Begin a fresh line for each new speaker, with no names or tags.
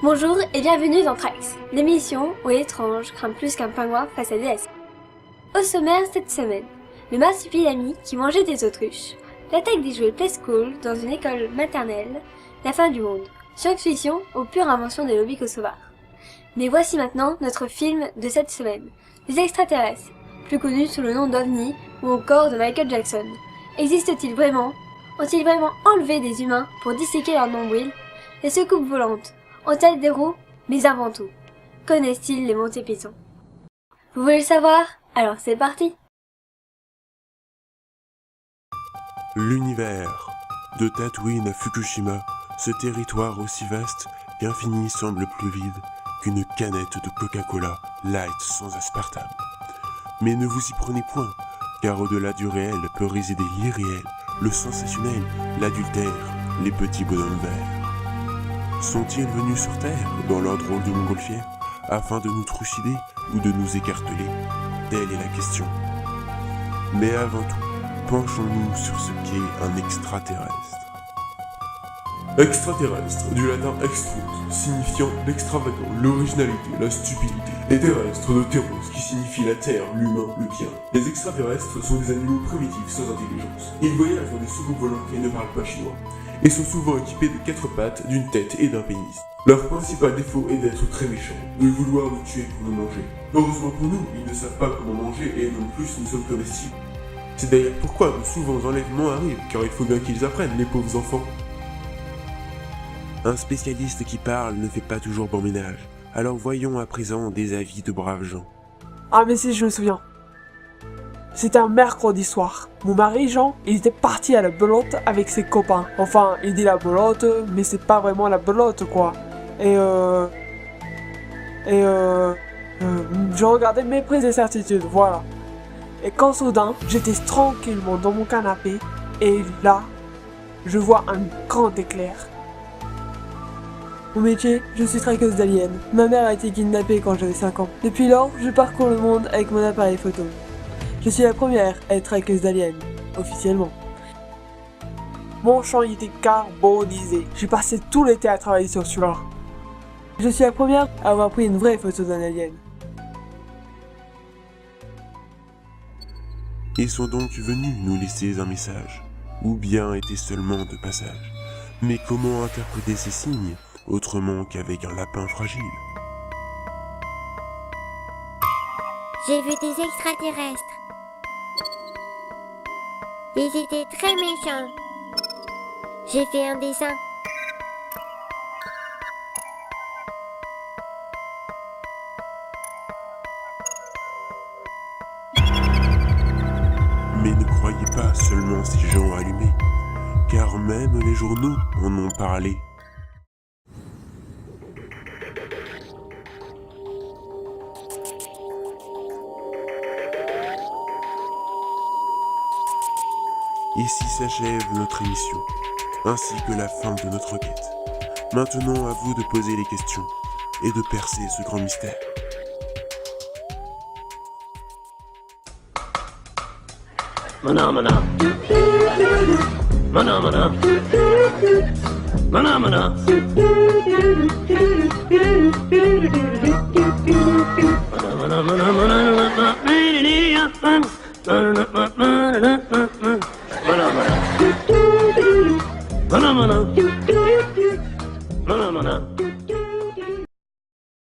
Bonjour et bienvenue dans Trax, l'émission où l'étrange craint plus qu'un pingouin face à des lascars. Au sommaire cette semaine, le marsupilami qui mangeait des autruches, l'attaque des jouets Play School dans une école maternelle, la fin du monde, science-fiction ou pure invention des lobbies kosovars. Mais voici maintenant notre film de cette semaine, les extraterrestres, plus connus sous le nom d'OVNI ou encore de Michael Jackson. Existent-ils vraiment? Ont-ils vraiment enlevé des humains pour disséquer leur nombril? Les soucoupes volantes ont-elles des roues? Mais avant tout, connaissent-ils les montées Python? Vous voulez le savoir? Alors c'est parti!
L'univers. De Tatooine à Fukushima, ce territoire aussi vaste qu'infini semble plus vide qu'une canette de Coca-Cola light sans aspartame. Mais ne vous y prenez point, car au-delà du réel peut résider l'irréel, le sensationnel, l'adultère, les petits bonhommes verts. Sont-ils venus sur Terre, dans leur drôle de montgolfière, afin de nous trucider ou de nous écarteler? Telle est la question. Mais avant tout, penchons-nous sur ce qu'est un extraterrestre.
Extraterrestre, du latin extrut, signifiant l'extravagant, l'originalité, la stupidité. Et terrestre de terros, qui signifie la terre, l'humain, le bien. Les extraterrestres sont des animaux primitifs sans intelligence. Ils voyagent dans des soucoupes volantes et ne parlent pas chinois, et sont souvent équipés de 4 pattes, d'une tête et d'un pénis. Leur principal défaut est d'être très méchants, de vouloir nous tuer pour nous manger. Heureusement pour nous, ils ne savent pas comment manger et non plus nous sommes comestibles. C'est d'ailleurs pourquoi de souvent enlèvements arrivent, car il faut bien qu'ils apprennent, les pauvres enfants.
Un spécialiste qui parle ne fait pas toujours bon ménage. Alors voyons à présent des avis de braves gens.
Ah mais si, je me souviens. C'était un mercredi soir. Mon mari, Jean, il était parti à la belote avec ses copains. Enfin, il dit la belote, mais c'est pas vraiment la belote, quoi. Je regardais méprise et certitude, voilà. Et quand soudain, j'étais tranquillement dans mon canapé, et là, je vois un grand éclair. Mon métier, je suis traqueuse d'aliens. Ma mère a été kidnappée quand j'avais 5 ans. Depuis lors, je parcours le monde avec mon appareil photo. Je suis la première à être traqueuse d'aliens, officiellement. Mon champ y était carbonisé. J'ai passé tout l'été à travailler sur celui-là. Je suis la première à avoir pris une vraie photo d'un alien.
Et sont donc venus nous laisser un message? Ou bien étaient seulement de passage? Mais comment interpréter ces signes, autrement qu'avec un lapin fragile?
J'ai vu des extraterrestres. Ils étaient très méchants. J'ai fait un dessin.
Mais ne croyez pas seulement ces gens allumés, car même les journaux en ont parlé. Ici s'achève notre émission, ainsi que la fin de notre quête. Maintenant à vous de poser les questions et de percer ce grand mystère.
Mana mana. Mana mana. Mana mana. Mana mana mana mana mana.